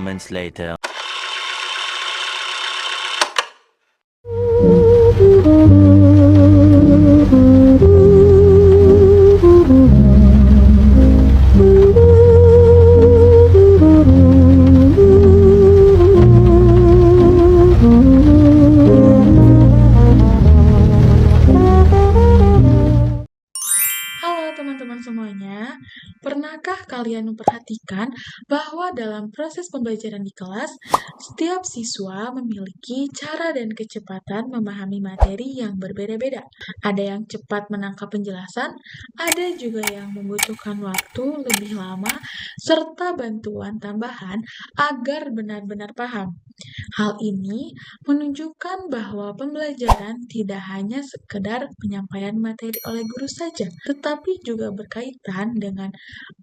moments later. Halo teman-teman semuanya, pernahkah kalian memperhatikan bahwa dalam proses pembelajaran di kelas, setiap siswa memiliki cara dan kecepatan memahami materi yang berbeda-beda? Ada yang cepat menangkap penjelasan, ada juga yang membutuhkan waktu lebih lama, serta bantuan tambahan agar benar-benar paham. Hal ini menunjukkan bahwa pembelajaran tidak hanya sekedar penyampaian materi oleh guru saja, tetapi juga berkaitan dengan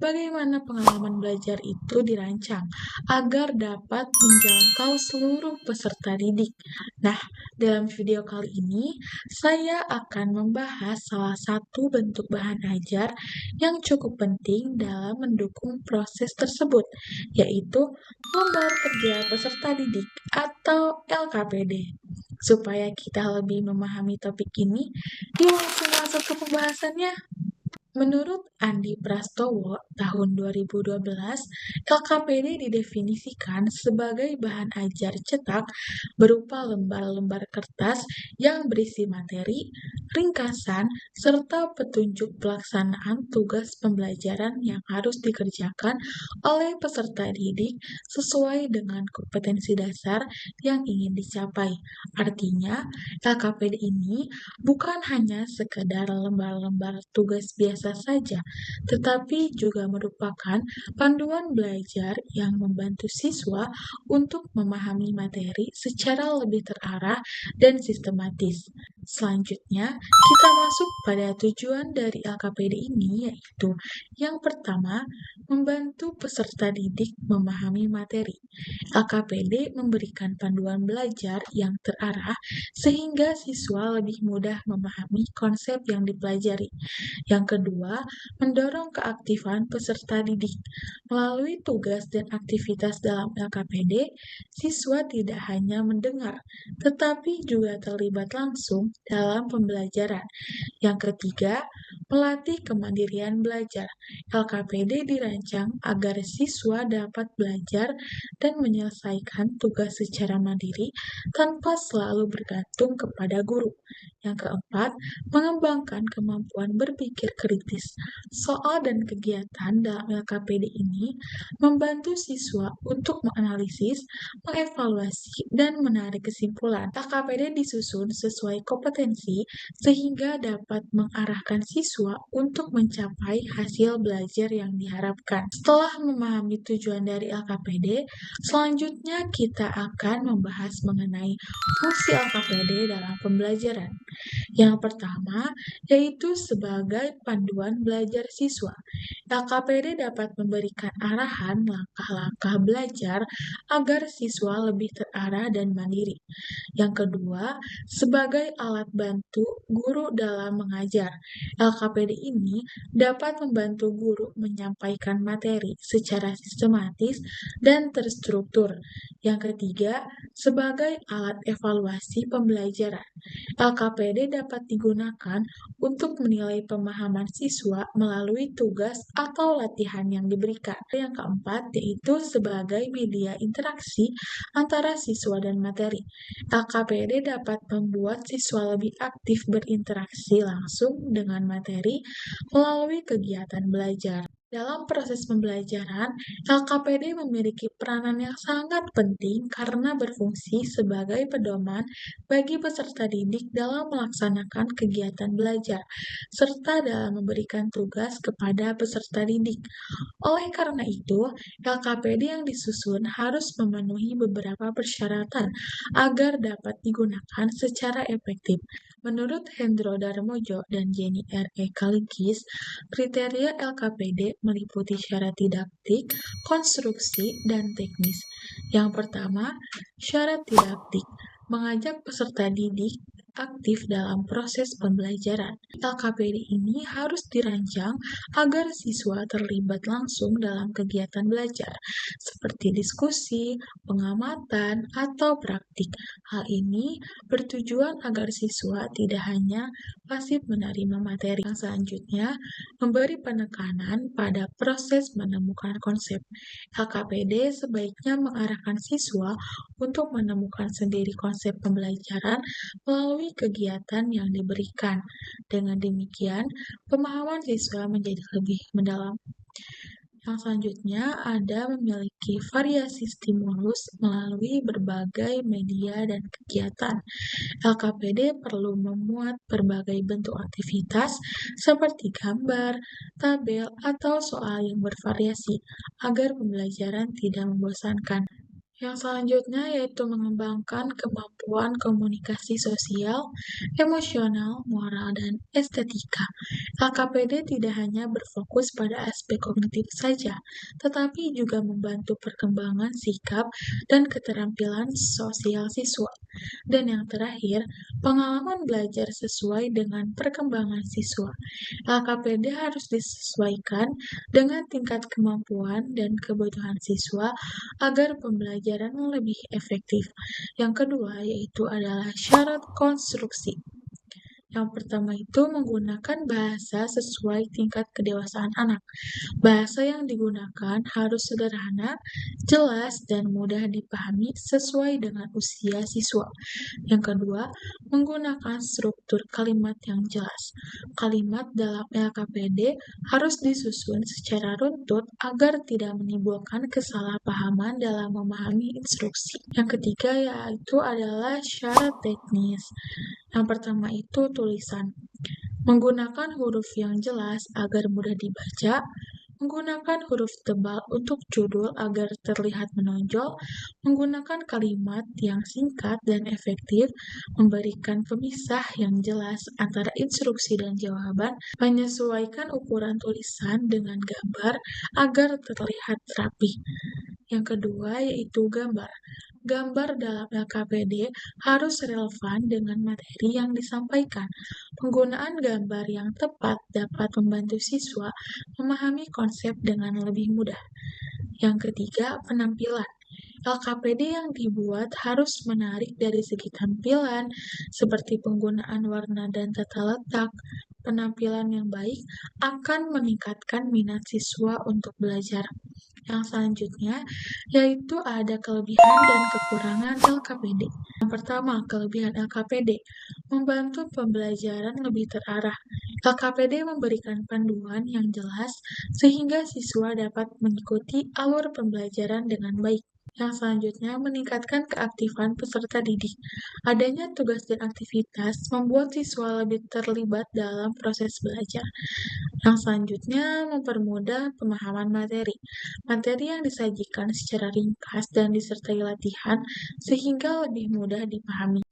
bagaimana pengalaman belajar itu dirancang agar dapat menjangkau seluruh peserta didik. Nah, dalam video kali ini, saya akan membahas salah satu bentuk bahan ajar yang cukup penting dalam mendukung proses tersebut, yaitu lembar kerja peserta didik atau LKPD. Supaya kita lebih memahami topik ini, yuk langsung masuk ke pembahasannya. Menurut Andi Prastowo tahun 2012, LKPD didefinisikan sebagai bahan ajar cetak berupa lembar-lembar kertas yang berisi materi, ringkasan, serta petunjuk pelaksanaan tugas pembelajaran yang harus dikerjakan oleh peserta didik sesuai dengan kompetensi dasar yang ingin dicapai. Artinya, LKPD ini bukan hanya sekedar lembar-lembar tugas biasa saja, tetapi juga merupakan panduan belajar yang membantu siswa untuk memahami materi secara lebih terarah dan sistematis. Selanjutnya, kita masuk pada tujuan dari LKPD ini, yaitu yang pertama, membantu peserta didik memahami materi. LKPD memberikan panduan belajar yang terarah sehingga siswa lebih mudah memahami konsep yang dipelajari. Yang kedua, mendorong keaktifan peserta didik. Melalui tugas dan aktivitas dalam LKPD, siswa tidak hanya mendengar, tetapi juga terlibat langsung dalam pembelajaran. Yang ketiga, melatih kemandirian belajar. LKPD dirancang agar siswa dapat belajar dan menyelesaikan tugas secara mandiri tanpa selalu bergantung kepada guru. Yang keempat, mengembangkan kemampuan berpikir kritis. Soal dan kegiatan dalam LKPD ini membantu siswa untuk menganalisis, mengevaluasi, dan menarik kesimpulan. LKPD disusun sesuai kompetensi sehingga dapat mengarahkan siswa untuk mencapai hasil belajar yang diharapkan. Setelah memahami tujuan dari LKPD, selanjutnya kita akan membahas mengenai fungsi LKPD dalam pembelajaran. Yang pertama, yaitu sebagai panduan belajar siswa. LKPD dapat memberikan arahan langkah-langkah belajar agar siswa lebih terarah dan mandiri. Yang kedua, sebagai alat bantu guru dalam mengajar. LKPD ini dapat membantu guru menyampaikan materi secara sistematis dan terstruktur. Yang ketiga, sebagai alat evaluasi pembelajaran. LKPD dapat digunakan untuk menilai pemahaman siswa melalui tugas atau latihan yang diberikan. Yang keempat, yaitu sebagai media interaksi antara siswa dan materi. LKPD dapat membuat siswa lebih aktif berinteraksi langsung dengan materi melalui kegiatan belajar. Dalam proses pembelajaran, LKPD memiliki peranan yang sangat penting karena berfungsi sebagai pedoman bagi peserta didik dalam melaksanakan kegiatan belajar, serta dalam memberikan tugas kepada peserta didik. Oleh karena itu, LKPD yang disusun harus memenuhi beberapa persyaratan agar dapat digunakan secara efektif. Menurut Hendro Darmojo dan Jenny R.E. Kaligis, kriteria LKPD meliputi syarat didaktik, konstruksi, dan teknis. Yang pertama, syarat didaktik mengajak peserta didik aktif dalam proses pembelajaran. LKPD ini harus dirancang agar siswa terlibat langsung dalam kegiatan belajar, seperti diskusi, pengamatan, atau praktik. Hal ini bertujuan agar siswa tidak hanya pasif menerima materi. Yang selanjutnya, memberi penekanan pada proses menemukan konsep. LKPD sebaiknya mengarahkan siswa untuk menemukan sendiri konsep pembelajaran melalui kegiatan yang diberikan. Dengan demikian, pemahaman siswa menjadi lebih mendalam. Yang selanjutnya ada memiliki variasi stimulus melalui berbagai media dan kegiatan. LKPD perlu memuat berbagai bentuk aktivitas seperti gambar, tabel, atau soal yang bervariasi agar pembelajaran tidak membosankan. Yang selanjutnya yaitu mengembangkan kemampuan komunikasi sosial, emosional, moral, dan estetika. LKPD tidak hanya berfokus pada aspek kognitif saja, tetapi juga membantu perkembangan sikap dan keterampilan sosial siswa. Dan yang terakhir, pengalaman belajar sesuai dengan perkembangan siswa. LKPD harus disesuaikan dengan tingkat kemampuan dan kebutuhan siswa agar pembelajaran lebih efektif. Yang kedua yaitu adalah syarat konstruksi. Yang pertama itu menggunakan bahasa sesuai tingkat kedewasaan anak. Bahasa yang digunakan harus sederhana, jelas, dan mudah dipahami sesuai dengan usia siswa. Yang kedua, menggunakan struktur kalimat yang jelas. Kalimat dalam LKPD harus disusun secara runtut agar tidak menimbulkan kesalahpahaman dalam memahami instruksi. Yang ketiga yaitu adalah syarat teknis. Yang pertama itu tulisan. Menggunakan huruf yang jelas agar mudah dibaca, menggunakan huruf tebal untuk judul agar terlihat menonjol, menggunakan kalimat yang singkat dan efektif, memberikan pemisah yang jelas antara instruksi dan jawaban, menyesuaikan ukuran tulisan dengan gambar agar terlihat rapi. Yang kedua yaitu gambar. Gambar dalam LKPD harus relevan dengan materi yang disampaikan. Penggunaan gambar yang tepat dapat membantu siswa memahami konsep dengan lebih mudah. Yang ketiga, penampilan. LKPD yang dibuat harus menarik dari segi tampilan, seperti penggunaan warna dan tata letak. Penampilan yang baik akan meningkatkan minat siswa untuk belajar. Yang selanjutnya, yaitu ada kelebihan dan kekurangan LKPD. Yang pertama, kelebihan LKPD membantu pembelajaran lebih terarah. LKPD memberikan panduan yang jelas sehingga siswa dapat mengikuti alur pembelajaran dengan baik. Yang selanjutnya, meningkatkan keaktifan peserta didik. Adanya tugas dan aktivitas membuat siswa lebih terlibat dalam proses belajar. Yang selanjutnya, mempermudah pemahaman materi. Materi yang disajikan secara ringkas dan disertai latihan sehingga lebih mudah dipahami.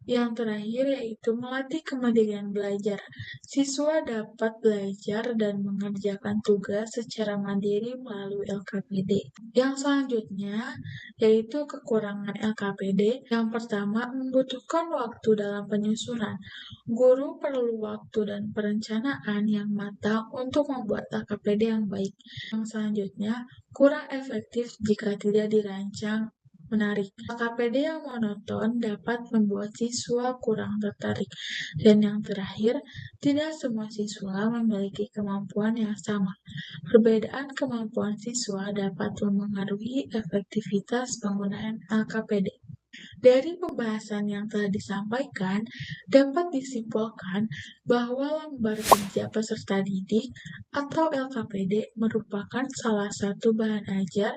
Yang terakhir yaitu melatih kemandirian belajar. Siswa dapat belajar dan mengerjakan tugas secara mandiri melalui LKPD. Yang selanjutnya yaitu kekurangan LKPD. Yang pertama, membutuhkan waktu dalam penyusunan. Guru perlu waktu dan perencanaan yang matang untuk membuat LKPD yang baik. Yang selanjutnya, kurang efektif jika tidak dirancang menarik. LKPD yang monoton dapat membuat siswa kurang tertarik. Dan yang terakhir, tidak semua siswa memiliki kemampuan yang sama. Perbedaan kemampuan siswa dapat mempengaruhi efektivitas penggunaan LKPD. Dari pembahasan yang telah disampaikan, dapat disimpulkan bahwa lembar kerja peserta didik atau LKPD merupakan salah satu bahan ajar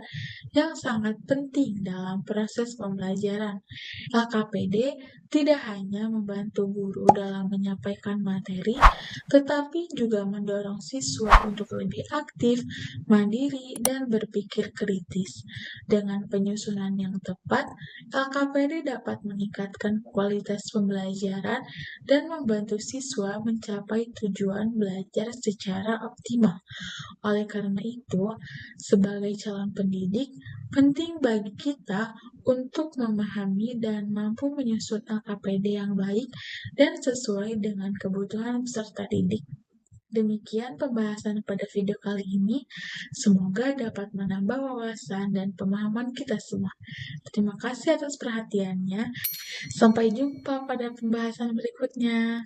yang sangat penting dalam proses pembelajaran. LKPD tidak hanya membantu guru dalam menyampaikan materi, tetapi juga mendorong siswa untuk lebih aktif, mandiri, dan berpikir kritis. Dengan penyusunan yang tepat, LKPD dapat meningkatkan kualitas pembelajaran dan membantu siswa mencapai tujuan belajar secara optimal. Oleh karena itu, sebagai calon pendidik, Penting bagi kita untuk memahami dan mampu menyusun LKPD yang baik dan sesuai dengan kebutuhan peserta didik. Demikian pembahasan pada video kali ini. Semoga dapat menambah wawasan dan pemahaman kita semua. Terima kasih atas perhatiannya. Sampai jumpa pada pembahasan berikutnya.